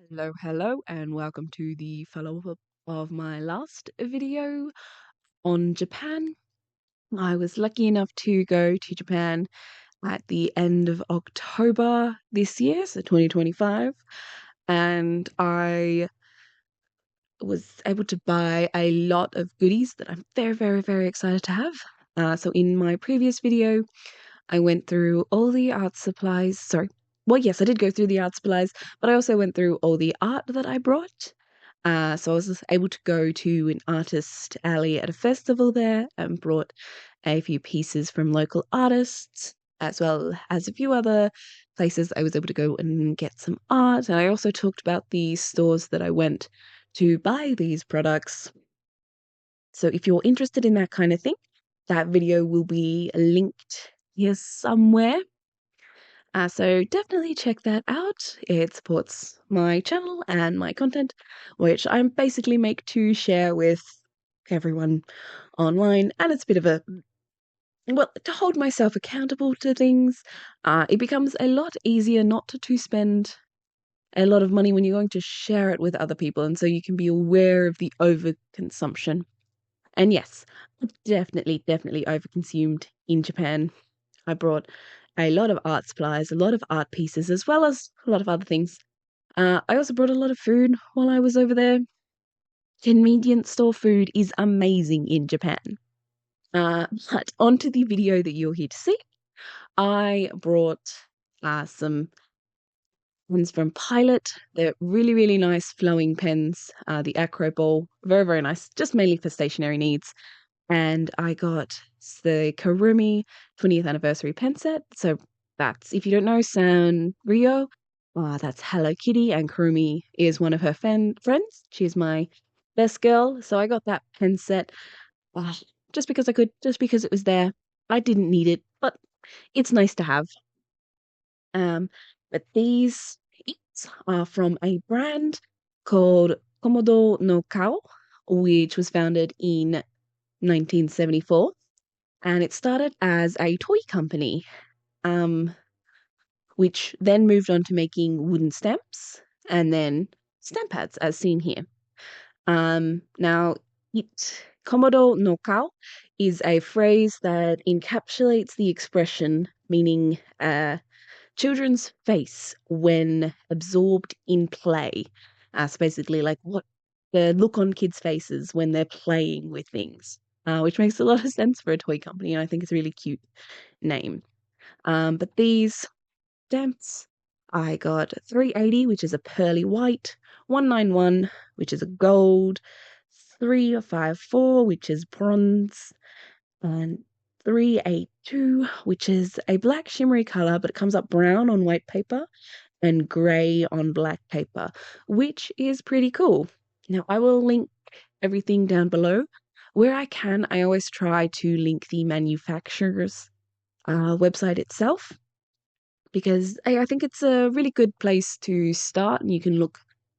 Hello, and welcome to the follow-up of my last video on Japan. I was lucky enough to go to Japan at the end of October this year, so 2025, and I was able to buy a lot of goodies that I'm very excited to have. So in my previous video, I went through all the art supplies. Sorry. Well, yes, I did go through the art supplies, but I also went through all the art that I brought. So I was able to go to an artist alley at a festival there and brought a few pieces from local artists, as well as a few other places I was able to go and get some art. And I also talked about the stores that I went to buy these products. So if you're interested in that kind of thing, that video will be linked here somewhere. So definitely check that out. It supports my channel and my content, which I basically make to share with everyone online. And it's a bit of a, well, to hold myself accountable to things. It becomes a lot easier not to spend a lot of money when you're going to share it with other people. And so you can be aware of the overconsumption. And yes, definitely overconsumed in Japan. I brought a lot of art supplies, a lot of art pieces, as well as a lot of other things. I also brought a lot of food while I was over there. Convenience store food is amazing in Japan. But onto the video that you're here to see. I brought some pens from Pilot. They're really nice flowing pens. The Acro Ball, very nice, just mainly for stationery needs. And I got the Kurumi 20th anniversary pen set. So that's, if you don't know, Sanrio, that's Hello Kitty, and Kurumi is one of her friends. She's my best girl. So I got that pen set just because I could, just because it was there. I didn't need it, but it's nice to have. But these inks are from a brand called Komodo no Kao, which was founded in 1974, and it started as a toy company, which then moved on to making wooden stamps and then stamp pads, as seen here. Now, Komodo no Kao is a phrase that encapsulates the expression meaning children's face when absorbed in play. So basically, like what the look on kids' faces when they're playing with things. Which makes a lot of sense for a toy company, and I think it's a really cute name. But these stamps, I got 380, which is a pearly white, 191, which is a gold, 354, which is bronze, and 382, which is a black shimmery color, but it comes up brown on white paper and grey on black paper, which is pretty cool. Now, I will link everything down below. Where I can, I always try to link the manufacturer's website itself, because I think it's a really good place to start, and you can look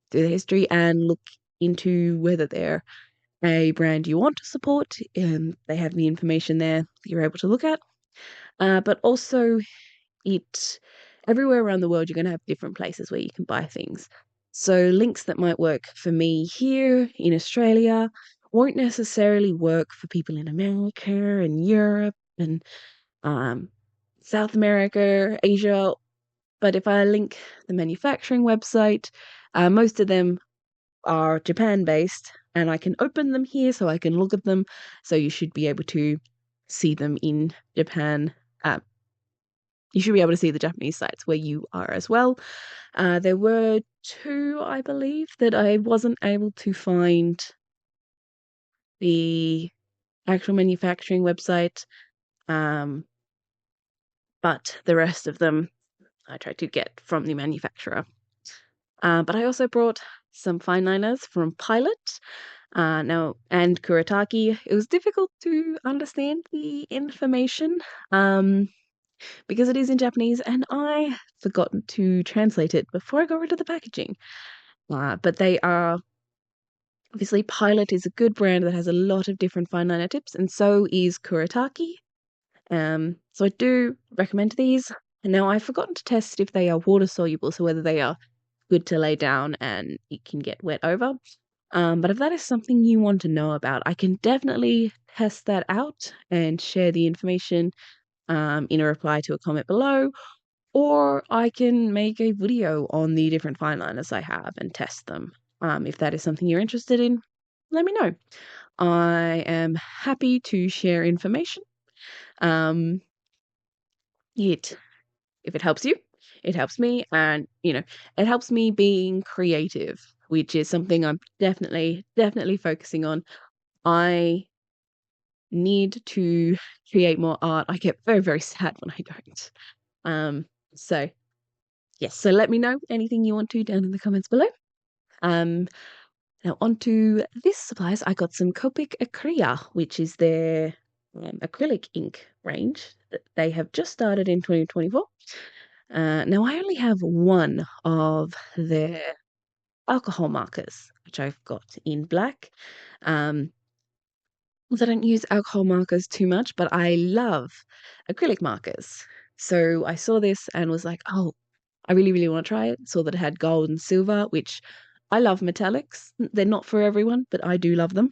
through the history and look into whether they're a brand you want to support. They have the information there that you're able to look at. But also, everywhere around the world, you're going to have different places where you can buy things. So links that might work for me here in Australia won't necessarily work for people in America and Europe and South America, Asia. But if I link the manufacturing website, most of them are Japan-based, and I can open them here so I can look at them. So you should be able to see them in Japan. You should be able to see the Japanese sites where you are as well. There were two, I believe, that I wasn't able to find the actual manufacturing website, but the rest of them I tried to get from the manufacturer. But I also brought some fine liners from Pilot and Kuretake. It was difficult to understand the information because it is in Japanese, and I forgot to translate it before I got rid of the packaging. But they are, obviously, Pilot is a good brand that has a lot of different fine liner tips, and so is Kuretake. So I do recommend these. And now I've forgotten to test if they are water soluble, so whether they are good to lay down and it can get wet over. But if that is something you want to know about, I can definitely test that out and share the information in a reply to a comment below, or I can make a video on the different fine liners I have and test them. If that is something you're interested in, let me know. I am happy to share information. It If it helps you, it helps me, and it helps me being creative, which is something I'm definitely focusing on. I need to create more art. I get very sad when I don't. So yes, so let me know anything you want to down in the comments below. Now on to this supplies. I got some Copic Acrea, which is their acrylic ink range that they have just started in 2024. Now I only have one of their alcohol markers, which I've got in black. I don't use alcohol markers too much, but I love acrylic markers. So I saw this and was like, oh, I really want to try it. Saw that it had gold and silver, which I love metallics. They're not for everyone, but I do love them.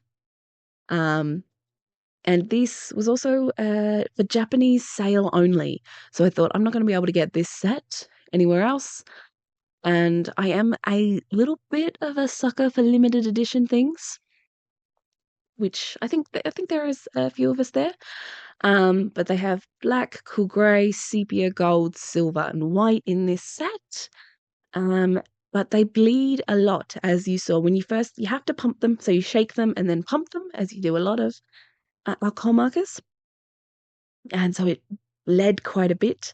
And this was also for Japanese sale only. So I thought I'm not going to be able to get this set anywhere else. And I am a little bit of a sucker for limited edition things, which I think there is a few of us there. But they have black, cool grey, sepia, gold, silver, and white in this set. But they bleed a lot, as you saw when you have to pump them. So you shake them and then pump them, as you do a lot of alcohol markers. And so it bled quite a bit.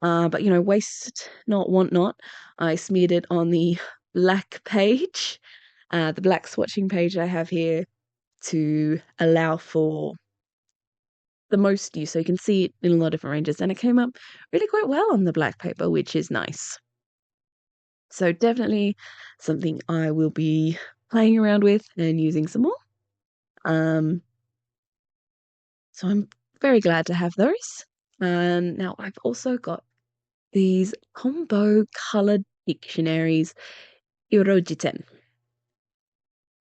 But waste not, want not. I smeared it on the black page, the black swatching page I have here, to allow for the most use. So you can see it in a lot of different ranges. And it came up really quite well on the black paper, which is nice. So definitely something I will be playing around with and using some more. So I'm very glad to have those. Now I've also got these Tombow coloured dictionaries, Irojiten.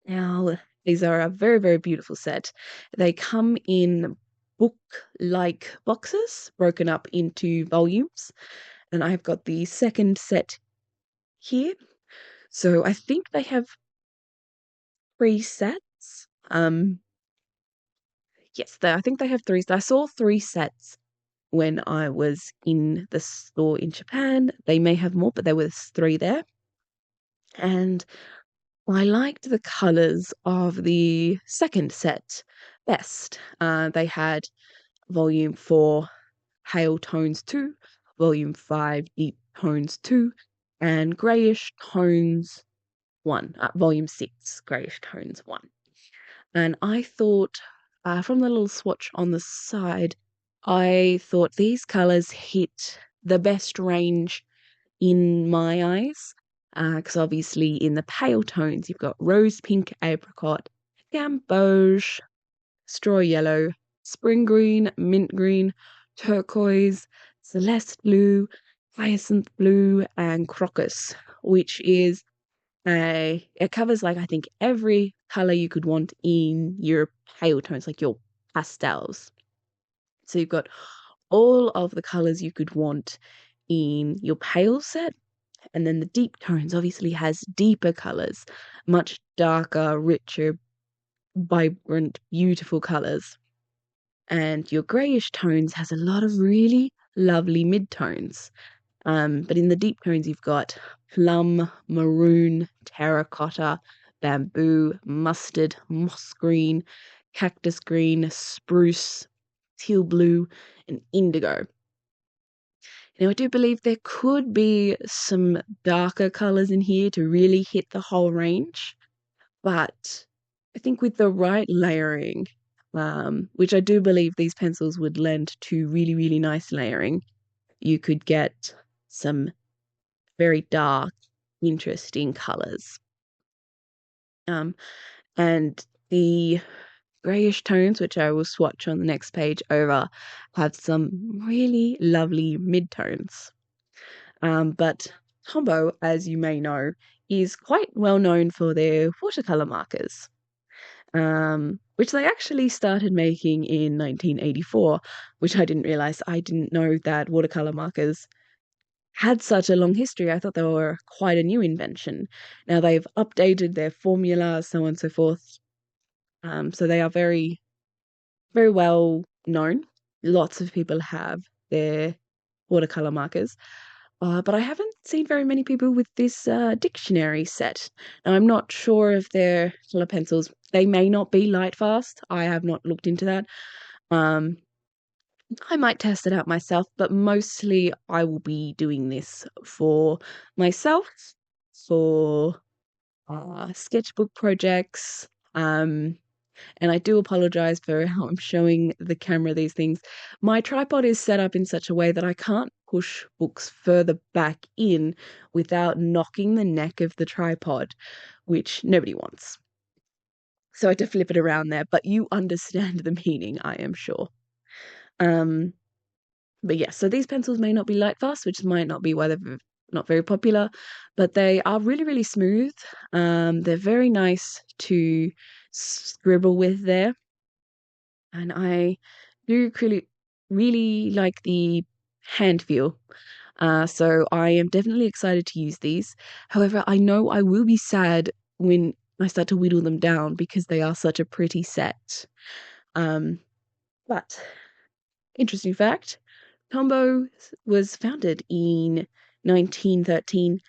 Now these are a very beautiful set. They come in book-like boxes broken up into volumes. And I've got the second set here. So I think they have 3 sets. Yes, I think they have 3. I saw 3 sets when I was in the store in Japan. They may have more, but there was 3 there. And I liked the colours of the second set best. They had volume 4 pale tones 2, volume 5 deep tones 2, and greyish tones 1, volume 6 greyish tones 1. And I thought, from the little swatch on the side, I thought these colours hit the best range in my eyes. Because obviously in the pale tones, you've got rose pink, apricot, gamboge, straw yellow, spring green, mint green, turquoise, celeste blue, hyacinth blue, and crocus, which is it covers, like, I think every color you could want in your pale tones, like your pastels. So you've got all of the colors you could want in your pale set, and then the deep tones obviously has deeper colors, much darker, richer, vibrant, beautiful colors. And your grayish tones has a lot of really lovely mid-tones. But in the deep tones, you've got plum, maroon, terracotta, bamboo, mustard, moss green, cactus green, spruce, teal blue, and indigo. Now, I do believe there could be some darker colours in here to really hit the whole range, but I think with the right layering, which I do believe these pencils would lend to really nice layering, you could get some very dark, interesting colours. And the greyish tones, which I will swatch on the next page over, have some really lovely mid-tones. But Tombow, as you may know, is quite well known for their watercolor markers, which they actually started making in 1984, which I didn't realize. I didn't know that watercolor markers had such a long history. I thought they were quite a new invention. Now they've updated their formula, so on and so forth. So they are very, very well known. Lots of people have their watercolor markers. But I haven't seen very many people with this dictionary set. Now, I'm not sure if they're colour pencils. They may not be light fast. I have not looked into that. Um, I might test it out myself, but mostly I will be doing this for myself, for sketchbook projects. And I do apologize for how I'm showing the camera these things. My tripod is set up in such a way that I can't push books further back in without knocking the neck of the tripod, which nobody wants. So I had to flip it around there, but you understand the meaning, I am sure. But yeah, so these pencils may not be light fast, which might not be why they're not very popular, but they are really, really smooth. They're very nice to scribble with there. And I do really like the hand feel. So I am definitely excited to use these. However, I know I will be sad when I start to whittle them down because they are such a pretty set. But interesting fact, Tombow was founded in 1913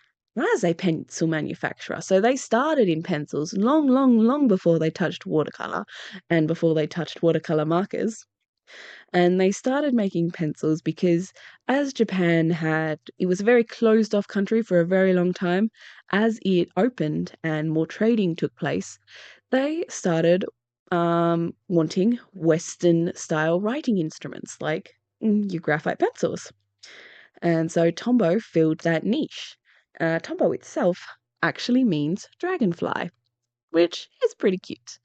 as a pencil manufacturer. So they started in pencils long, long, long before they touched watercolor and before they touched watercolor markers. And they started making pencils because as Japan it was a very closed off country for a very long time. As it opened and more trading took place, they started wanting Western style writing instruments like your graphite pencils. And so Tombow filled that niche. Tombow itself actually means dragonfly, which is pretty cute.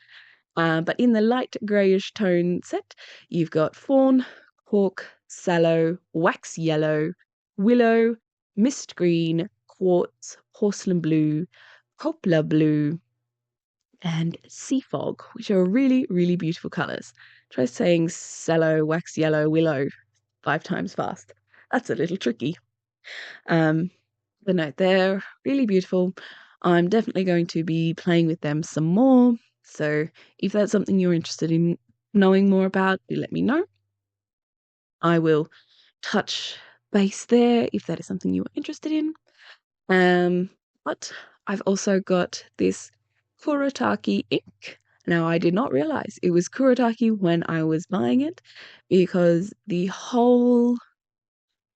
But in the light greyish tone set, you've got fawn, cork, sallow, wax yellow, willow, mist green, quartz, porcelain blue, copla blue, and sea fog, which are really, really beautiful colours. Try saying sallow, wax yellow, willow 5 times fast. That's a little tricky. But no, they're really beautiful. I'm definitely going to be playing with them some more. So if that's something you're interested in knowing more about, do let me know. I will touch base there if that is something you are interested in. But I've also got this Kuretake ink. Now, I did not realize it was Kuretake when I was buying it because the whole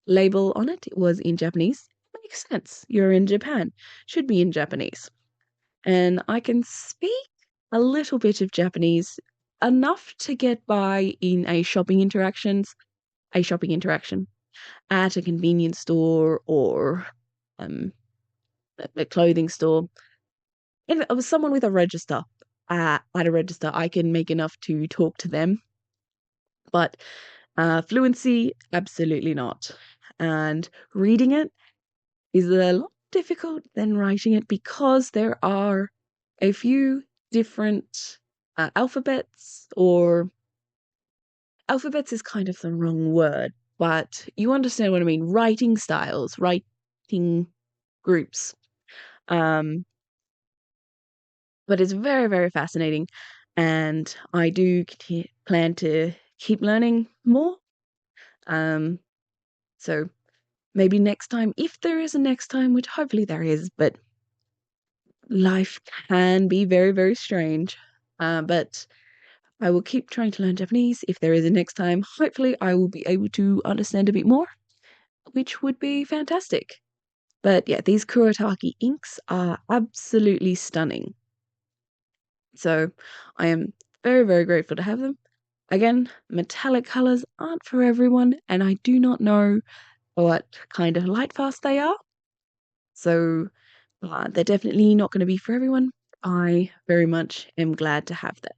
label on it was in Japanese. Makes sense. You're in Japan. Should be in Japanese. And I can speak a little bit of Japanese, enough to get by in a shopping interaction at a convenience store or a clothing store. If I was someone with a register at a register, I can make enough to talk to them. But fluency, absolutely not. And reading it is a lot difficult than writing it because there are a few different alphabets, or alphabets is kind of the wrong word, but you understand what I mean. Writing styles, writing groups. But it's very, very fascinating, and I do plan to keep learning more. So maybe next time, if there is a next time, which hopefully there is, but life can be very, very strange. But I will keep trying to learn Japanese. If there is a next time, hopefully I will be able to understand a bit more, which would be fantastic. But yeah, these Kuretake inks are absolutely stunning. So I am very, very grateful to have them. Again, metallic colours aren't for everyone, and I do not know what kind of light fast they are. So they're definitely not going to be for everyone. I very much am glad to have them.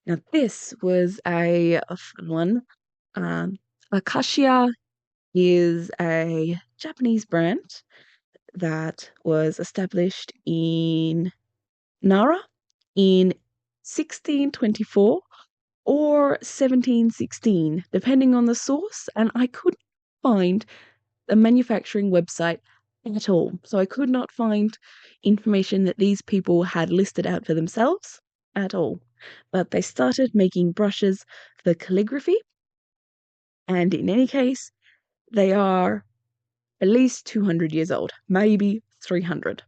Now, this was a fun one. Akashiya is a Japanese brand that was established in Nara in 1624 or 1716, depending on the source, and I couldn't find a manufacturing website at all. So I could not find information that these people had listed out for themselves at all. But they started making brushes for calligraphy, and in any case, they are at least 200 years old, maybe 300.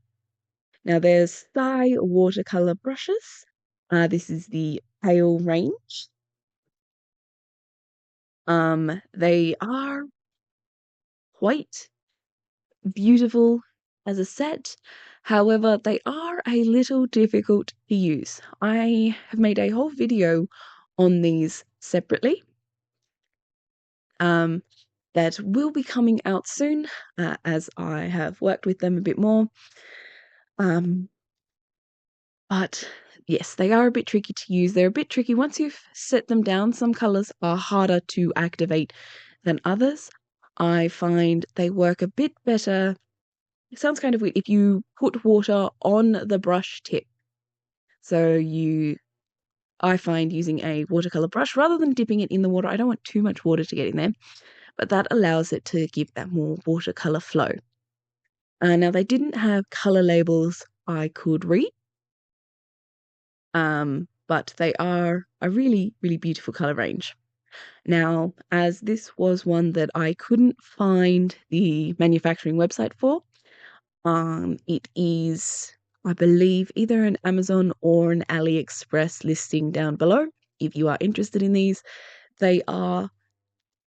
Now there's Sai watercolor brushes. This is the pale range. They are quite beautiful as a set. However, they are a little difficult to use. I have made a whole video on these separately. That will be coming out soon, as I have worked with them a bit more. But yes, they are a bit tricky to use. They're a bit tricky once you've set them down. Some colors are harder to activate than others. I find they work a bit better. It sounds kind of weird if you put water on the brush tip. So I find using a watercolor brush rather than dipping it in the water. I don't want too much water to get in there, but that allows it to give that more watercolor flow. Now they didn't have color labels I could read. But they are a really, really beautiful color range. Now, as this was one that I couldn't find the manufacturing website for, it is, I believe, either an Amazon or an AliExpress listing down below. If you are interested in these, they are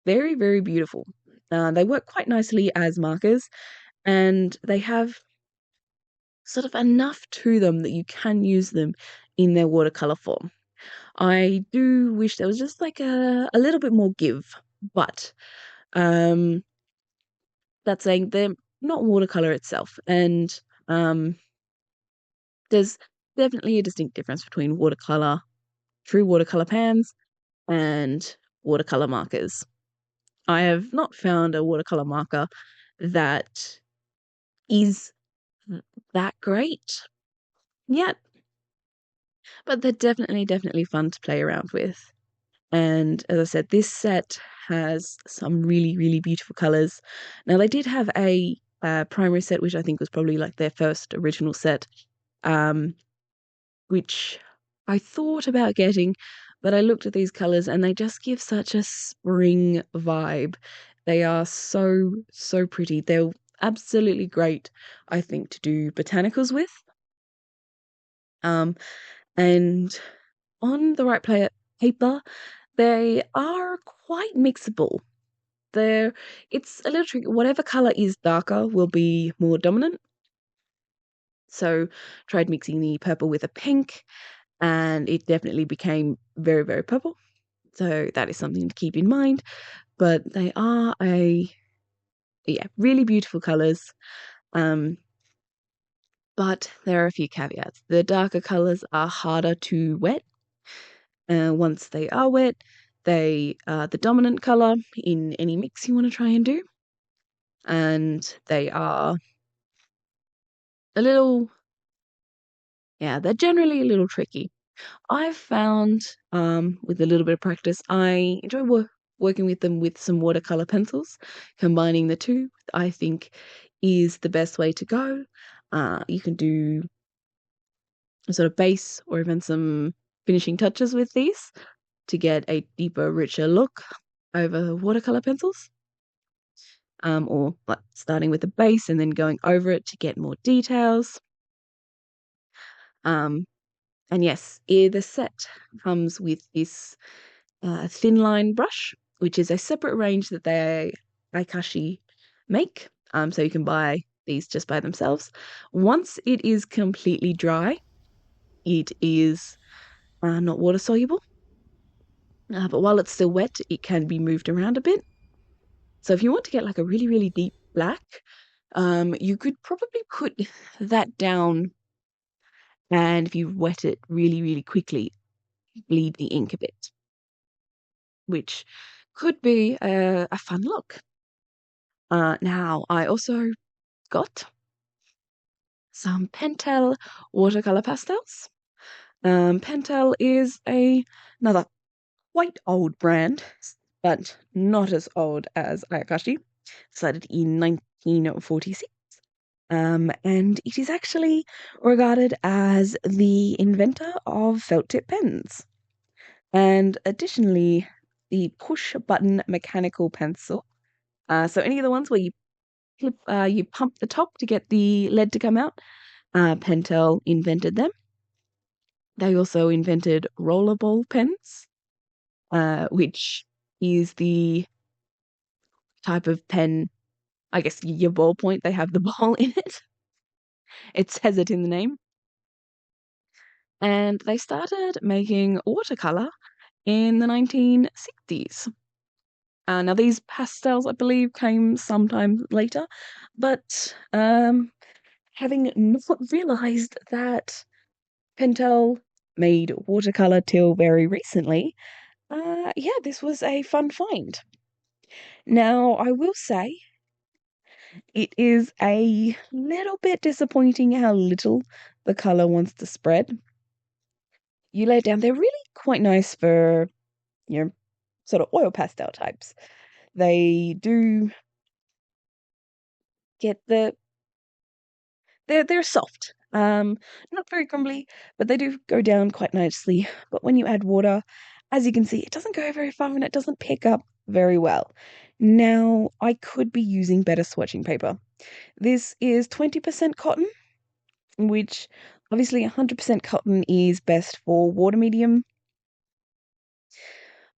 very, very beautiful. They work quite nicely as markers, and they have sort of enough to them that you can use them in their watercolor form. I do wish there was just like a little bit more give, but that saying, they're not watercolor itself, and there's definitely a distinct difference between true watercolor pans and watercolor markers. I have not found a watercolor marker that is that great yet, but they're definitely fun to play around with. And as I said, this set has some really, really beautiful colors. Now, they did have a primary set, which I think was probably like their first original set, which I thought about getting, but I looked at these colors and they just give such a spring vibe. They are so, so pretty. They're absolutely great, I think, to do botanicals with. And on the right paper, they are quite mixable. It's a little tricky. Whatever color is darker will be more dominant. So tried mixing the purple with a pink, and it definitely became very, very purple. So that is something to keep in mind. But they are really beautiful colors. But there are a few caveats. The darker colors are harder to wet. Once they are wet, they are the dominant color in any mix you want to try and do. And they are they're generally a little tricky. I've found, with a little bit of practice, I enjoy working with them with some watercolor pencils. Combining the two, I think, is the best way to go. You can do a sort of base or even some finishing touches with these to get a deeper, richer look over watercolor pencils. Or like starting with the base and then going over it to get more details. And yes, the set comes with this thin line brush, which is a separate range that Akashi make. So you can buy these just by themselves. Once it is completely dry, it is not water soluble. But while it's still wet, it can be moved around a bit. So if you want to get like a really, really deep black, you could probably put that down, and if you wet it really, really quickly, bleed the ink a bit, which could be a fun look. Now, I also got some Pentel watercolor pastels. Pentel is another quite old brand, but not as old as Ayakashi. Started in 1946. And it is actually regarded as the inventor of felt tip pens. And additionally, the push button mechanical pencil. So any of the ones where you pump the top to get the lead to come out, Pentel invented them. They also invented rollerball pens, which is the type of pen, I guess your ballpoint, they have the ball in it. It says it in the name. And they started making watercolor in the 1960s. Now, these pastels, I believe, came sometime later, but having not realised that Pentel made watercolor till very recently, yeah, this was a fun find. Now, I will say it is a little bit disappointing how little the colour wants to spread. You lay it down, they're really quite nice for, sort of oil pastel types. They do get they're soft. Not very crumbly, but they do go down quite nicely. But when you add water, as you can see, it doesn't go very far and it doesn't pick up very well. Now, I could be using better swatching paper. This is 20% cotton, which obviously 100% cotton is best for water medium.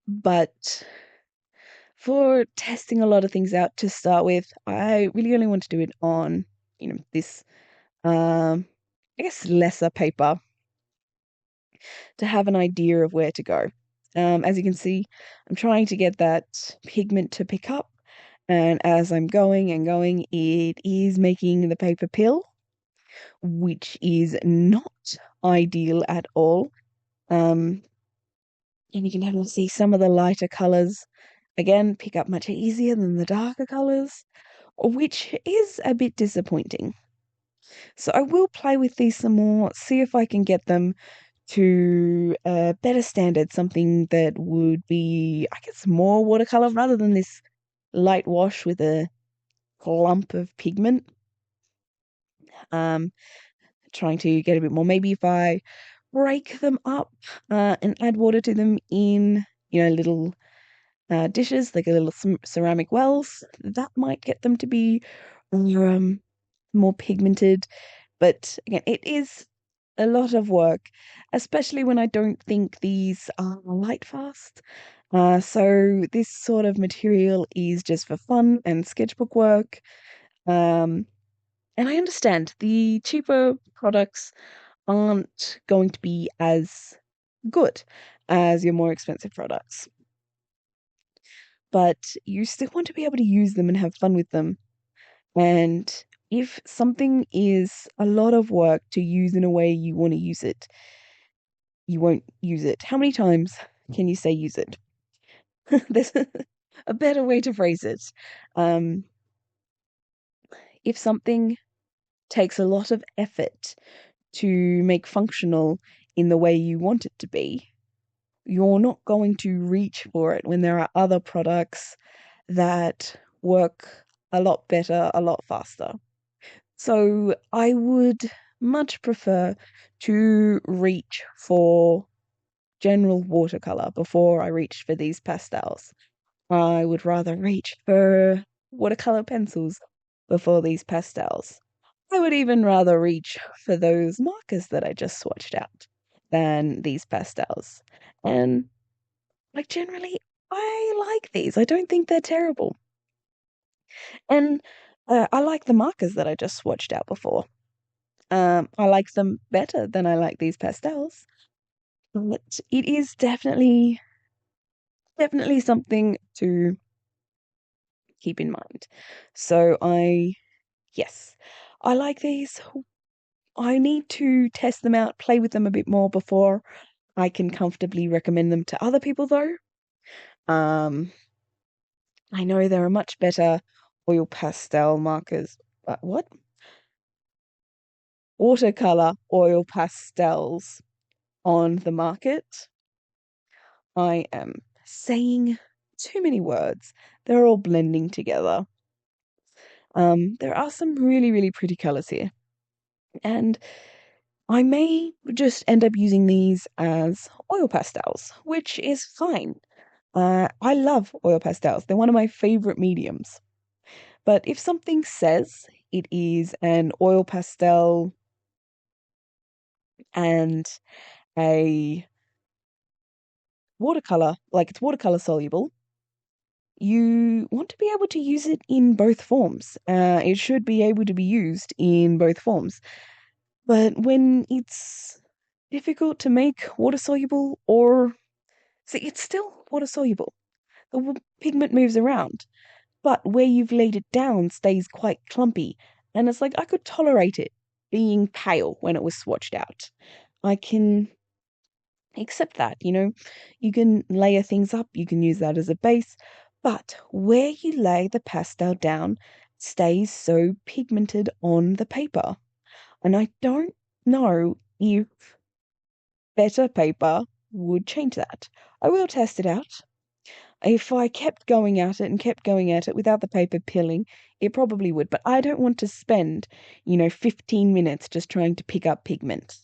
But for testing a lot of things out to start with, I really only want to do it on, this, I guess, lesser paper to have an idea of where to go. As you can see, I'm trying to get that pigment to pick up, and as I'm going and going, it is making the paper pill, which is not ideal at all. And you can definitely see some of the lighter colours, again, pick up much easier than the darker colours, which is a bit disappointing. So I will play with these some more, see if I can get them to a better standard, something that would be, I guess, more watercolor rather than this light wash with a clump of pigment. Trying to get a bit more. Maybe if I break them up and add water to them in, little dishes, like a little ceramic wells, that might get them to be more pigmented. But again, it is a lot of work, especially when I don't think these are light fast. So this sort of material is just for fun and sketchbook work. And I understand the cheaper products aren't going to be as good as your more expensive products. But you still want to be able to use them and have fun with them. And if something is a lot of work to use in a way you want to use it, you won't use it. How many times can you say use it? There's a better way to phrase it. If something takes a lot of effort to make functional in the way you want it to be, you're not going to reach for it when there are other products that work a lot better, a lot faster. So I would much prefer to reach for general watercolor before I reach for these pastels. I would rather reach for watercolor pencils before these pastels. I would even rather reach for those markers that I just swatched out than these pastels. And generally, I like these. I don't think they're terrible. And I like the markers that I just swatched out before. I like them better than I like these pastels. But it is definitely something to keep in mind. So yes, I like these. I need to test them out, play with them a bit more before I can comfortably recommend them to other people though. I know there are much better oil pastel markers. What? Watercolor oil pastels on the market. I am saying too many words. They're all blending together. There are some really, really pretty colors here. And I may just end up using these as oil pastels, which is fine. I love oil pastels. They're one of my favorite mediums. But if something says it is an oil pastel and a watercolor, like it's watercolor soluble, you want to be able to use it in both forms. It should be able to be used in both forms. But when it's difficult to make water soluble, or see, it's still water soluble. The pigment moves around, but where you've laid it down stays quite clumpy. And it's like I could tolerate it being pale when it was swatched out. I can accept that, you can layer things up, you can use that as a base, but where you lay the pastel down stays so pigmented on the paper. And I don't know if better paper would change that. I will test it out. If I kept going at it and kept going at it without the paper peeling, it probably would, but I don't want to spend, 15 minutes just trying to pick up pigment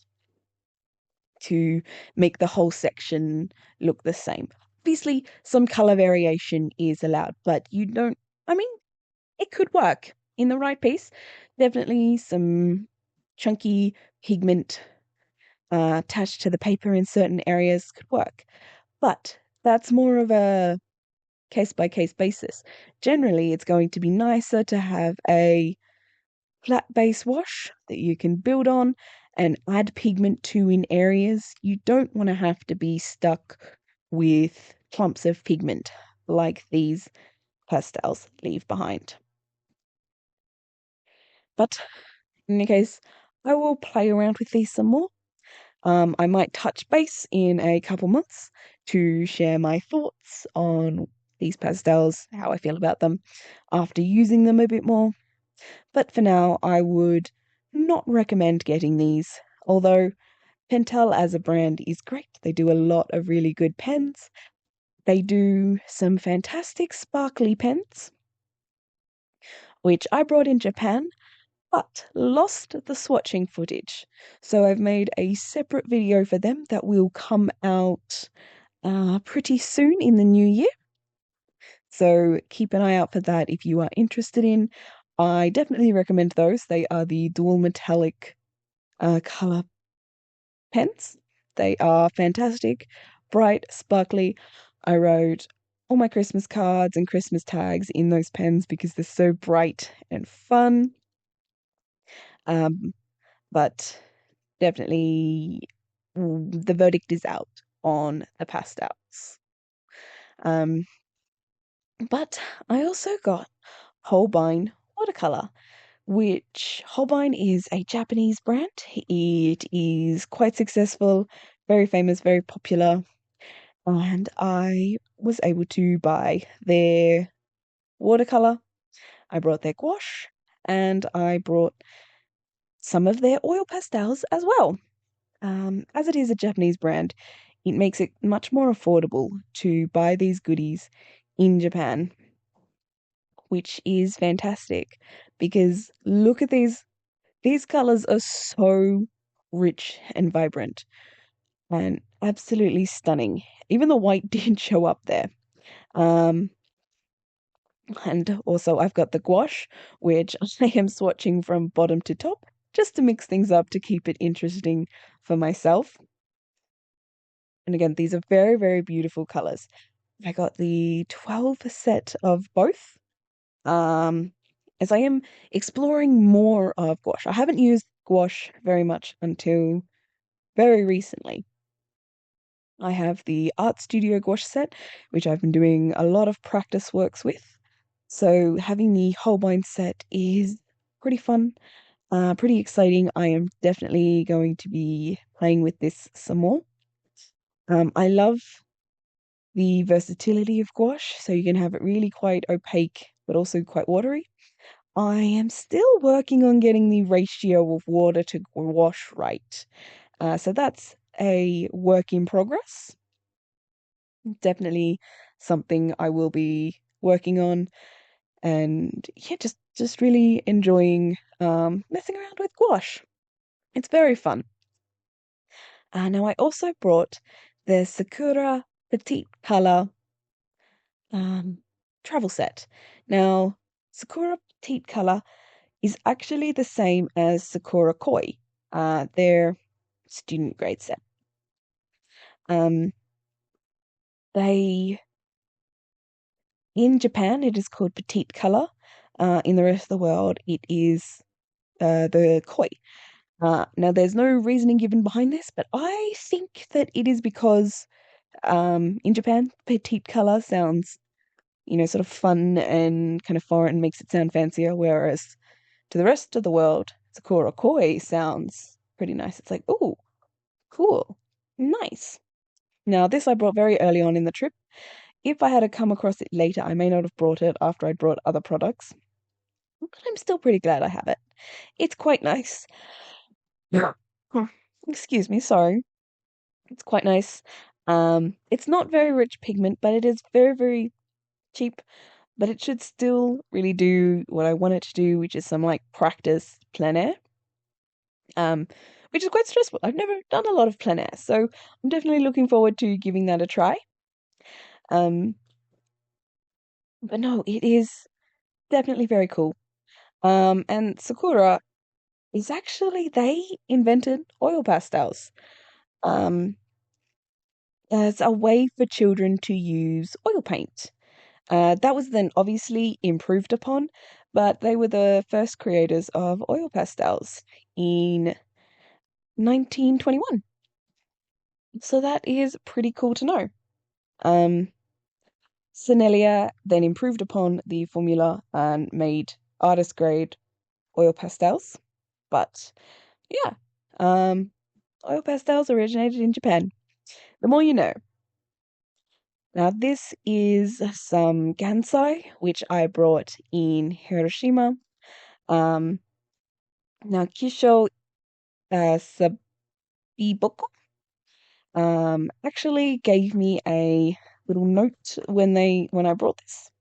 to make the whole section look the same. Obviously, some color variation is allowed, but it could work in the right piece. Definitely some chunky pigment attached to the paper in certain areas could work, but that's more of a case-by-case basis. Generally, it's going to be nicer to have a flat base wash that you can build on and add pigment to in areas. You don't want to have to be stuck with clumps of pigment like these pastels leave behind. But in any case, I will play around with these some more. I might touch base in a couple months to share my thoughts on these pastels, how I feel about them after using them a bit more. But for now, I would not recommend getting these, although Pentel as a brand is great. They do a lot of really good pens. They do some fantastic sparkly pens, which I brought in Japan, but lost the swatching footage. So I've made a separate video for them that will come out pretty soon in the new year. So keep an eye out for that if you are interested in. I definitely recommend those. They are the dual metallic color pens. They are fantastic, bright, sparkly. I wrote all my Christmas cards and Christmas tags in those pens because they're so bright and fun. But definitely the verdict is out on the pastels. But I also got Holbein watercolor, which Holbein is a Japanese brand. It is quite successful, very famous, very popular, and I was able to buy their watercolor. I brought their gouache, and I brought some of their oil pastels as well. As it is a Japanese brand, it makes it much more affordable to buy these goodies in Japan, which is fantastic because look at these. These colors are so rich and vibrant and absolutely stunning. Even the white did show up there. And also I've got the gouache, which I am swatching from bottom to top, just to mix things up to keep it interesting for myself. And again, these are very, very beautiful colors. I got the 12 set of both. As I am exploring more of gouache. I haven't used gouache very much until very recently. I have the Art Studio gouache set, which I've been doing a lot of practice works with. So having the Holbein set is pretty fun, pretty exciting. I am definitely going to be playing with this some more. I love the versatility of gouache, so you can have it really quite opaque but also quite watery. I am still working on getting the ratio of water to wash right. So that's a work in progress. Definitely something I will be working on, and yeah, just really enjoying messing around with gouache. It's very fun. Now I also brought the Sakura Petit Color travel set. Now, Sakura Petite Color is actually the same as Sakura Koi, their student grade set. Um, they in Japan it is called Petite Color. In the rest of the world, it is the Koi. Now, there's no reasoning given behind this, but I think that it is because in Japan, Petite Color sounds, sort of fun and kind of foreign, makes it sound fancier, whereas to the rest of the world, Sakura Koi sounds pretty nice. It's like, oh, cool, nice. Now, this I brought very early on in the trip. If I had come across it later, I may not have brought it after I'd brought other products, but I'm still pretty glad I have it. It's quite nice. Yeah. Excuse me, sorry. It's quite nice. It's not very rich pigment, but it is very, very cheap. But it should still really do what I want it to do, which is some like practice plein air. Um, which is quite stressful. I've never done a lot of plein air, so I'm definitely looking forward to giving that a try. Um, but no, it is definitely very cool. And Sakura is actually they invented oil pastels. Um, as a way for children to use oil paint. That was then obviously improved upon, but they were the first creators of oil pastels in 1921. So that is pretty cool to know. Um, Sennelier then improved upon the formula and made artist grade oil pastels. But yeah, um, oil pastels originated in Japan. The more you know. Now, this is some Gansai, which I brought in Hiroshima. Um, Now, Kissho Saibiboku actually gave me a little note when I brought this,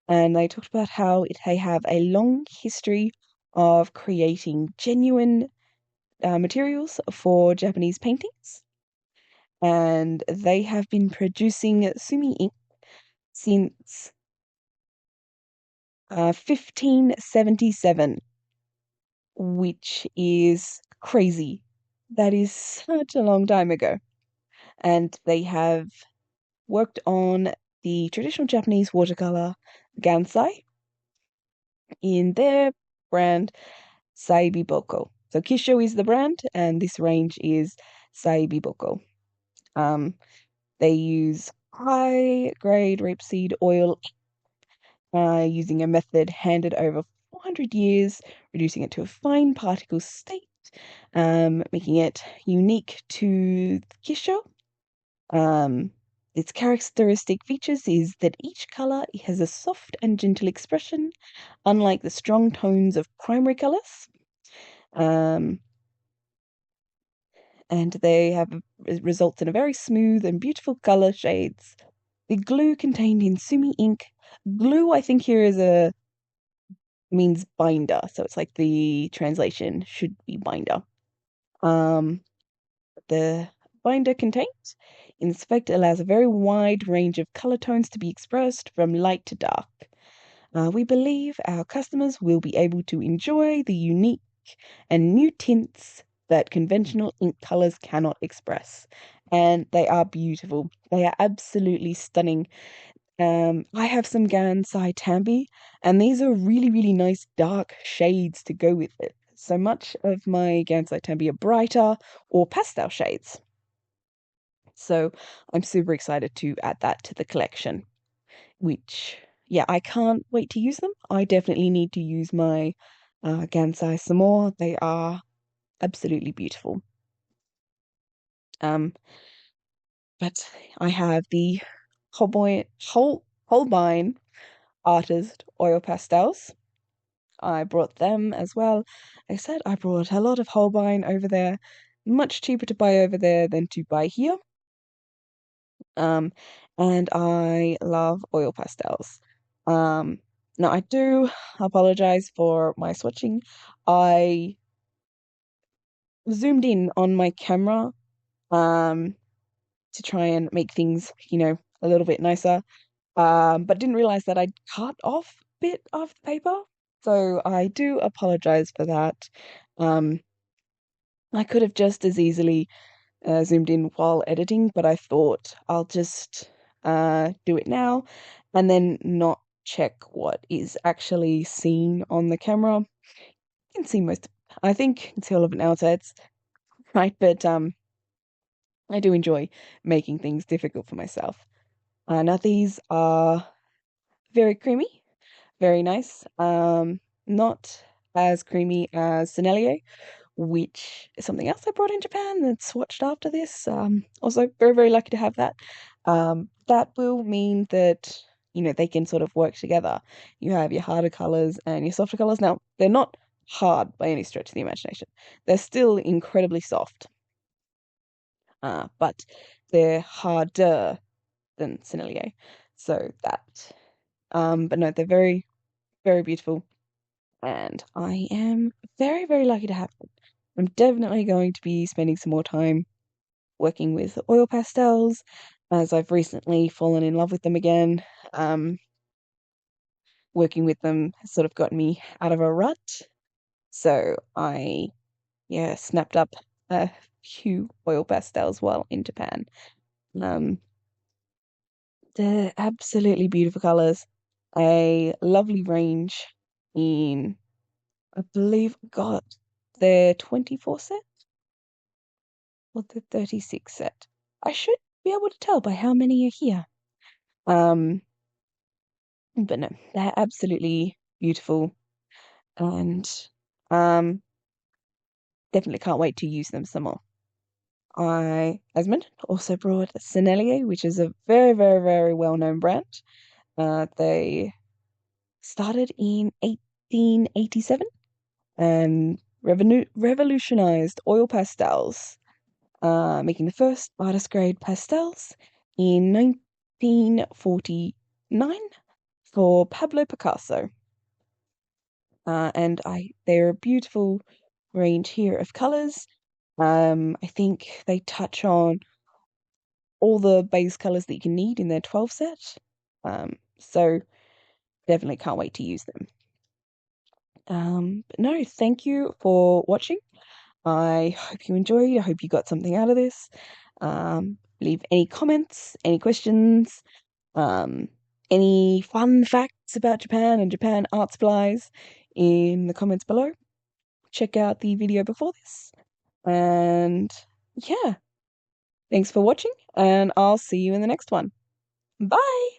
and they talked about how they have a long history of creating genuine materials for Japanese paintings, and they have been producing sumi ink since 1577, which is crazy. That is such a long time ago. And they have worked on the traditional Japanese watercolor Gansai in their brand Saibiboku. So Kissho is the brand, and this range is Saibiboku. Um, they use high grade rapeseed oil using a method handed over 400 years, reducing it to a fine particle state, making it unique to Kissho. Its characteristic features is that each color has a soft and gentle expression, unlike the strong tones of primary colors. Um, and they have results in a very smooth and beautiful color shades. The glue contained in sumi ink. Glue, I think here is a means binder, so it's like the translation should be binder. Um, the binder contains in this effect allows a very wide range of color tones to be expressed from light to dark. We believe our customers will be able to enjoy the unique and new tints that conventional ink colors cannot express. And they are beautiful. They are absolutely stunning. I have some Gansai Tambi, and these are really, really nice dark shades to go with it. So much of my Gansai Tambi are brighter or pastel shades. So I'm super excited to add that to the collection, which, yeah, I can't wait to use them. I definitely need to use my Gansai some more. They are absolutely beautiful. But I have the Holbein Artist Oil Pastels. I brought them as well. Like I said, I brought a lot of Holbein over there. Much cheaper to buy over there than to buy here. And I love oil pastels. Now I do apologize for my swatching. I zoomed in on my camera, to try and make things, a little bit nicer. But didn't realize that I'd cut off a bit of the paper. So I do apologize for that. Um, I could have just as easily zoomed in while editing, but I thought I'll just do it now and then not check what is actually seen on the camera. You can see I think you can see all of it now, so it's right, but I do enjoy making things difficult for myself. Now these are very creamy, very nice. Not as creamy as Sennelier, which is something else I brought in Japan that's swatched after this. Also very, very lucky to have that. That will mean that, they can sort of work together. You have your harder colors and your softer colors. Now, they're not hard by any stretch of the imagination. They're still incredibly soft. But they're harder than Sennelier. So that, but no, they're very, very beautiful. And I am very, very lucky to have them. I'm definitely going to be spending some more time working with oil pastels, as I've recently fallen in love with them again. Working with them has sort of gotten me out of a rut. So I, snapped up a few oil pastels while in Japan. They're absolutely beautiful colors. A lovely range in, I believe, God, they're 24 set or the 36 set. I should be able to tell by how many are here. But no, they're absolutely beautiful, and definitely can't wait to use them some more. I, as mentioned, also brought Sennelier, which is a very, very, very well-known brand. They started in 1887 and revolutionized oil pastels, making the first artist grade pastels in 1949 for Pablo Picasso. And they're a beautiful range here of colors. I think they touch on all the base colors that you can need in their 12 set. So definitely can't wait to use them. But no, thank you for watching. I hope you enjoyed. I hope you got something out of this. Leave any comments, any questions, any fun facts about Japan and Japan art supplies in the comments below. Check out the video before this. And yeah, thanks for watching, and I'll see you in the next one. Bye!